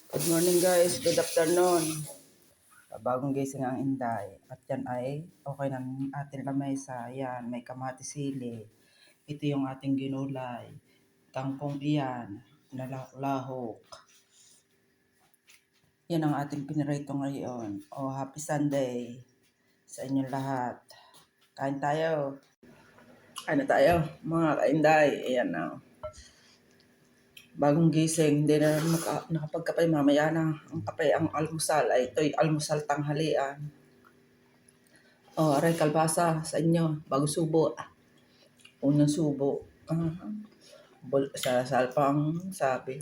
Good morning guys, good afternoon. Bagong gising ang Inday. At yan ay okay ng ating lamesa. Yan, may kamati sili. Ito yung ating ginulay. Kangkong iyan, lahok. Yan ang ating pinirito ngayon. Oh, happy Sunday sa inyong lahat. Kain tayo. Kain na tayo, mga ka-Inday. Ayan na. Bagong gising, hindi na nakapagkape, mamaya na. Ang kape, ang almusal, ay ito'y almusal tanghalian. Aray kalbasa sa inyo, bago subo. Unang subo. Sa salpang sabi.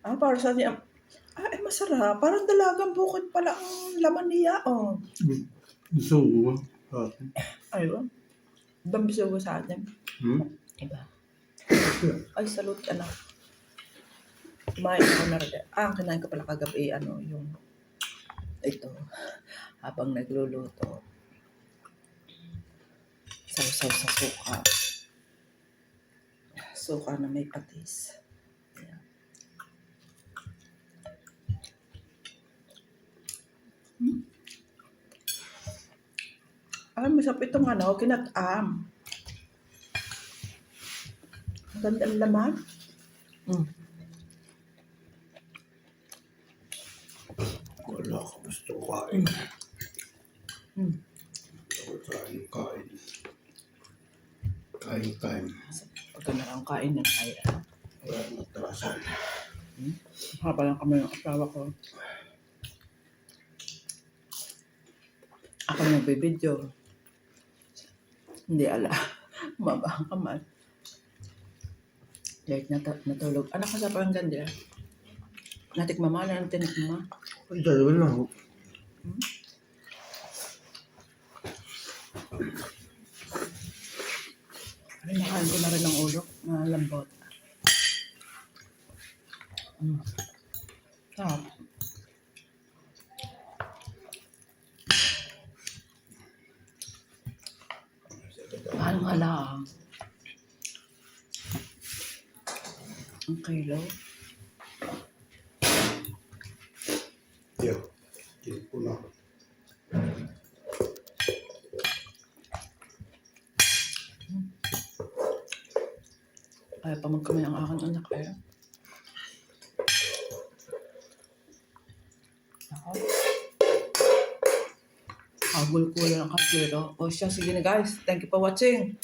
Para sa niya, ay masarap. Parang dalagang bukid pala ang laman niya, oh. Bisugo sa atin. Ayun. Ibang bisugo sa atin. Iba. Ay, salute ka na. Kumain ako na rin. Kinain ko pala kagabi, yung ito. Habang nagluluto. Sausaw sa suka. Suka na may patis. Ayan. Masarap itong kinat-am. Ang ganda ng laman. Wala ka gusto kain. Kain. Pagka na lang kain ng ay. Wala matrasan. Haba lang kami ng asawa ko. Ako na nagbibideo. Hindi ala. Mabang kamay. Late natulog. Anak ko sa pangganda. Natikmama na ang tinikma. Ay, dalawa lang. Ay, nakain ko na rin ng ulo. Malambot. Sarap. Mahal nga lang. Ang kilo. Yeah. Hindi ko na. Kaya pa magkamay ang aking anak eh. Ako. Agul ko lang ang kilo. O siya, sige na guys. Thank you for watching.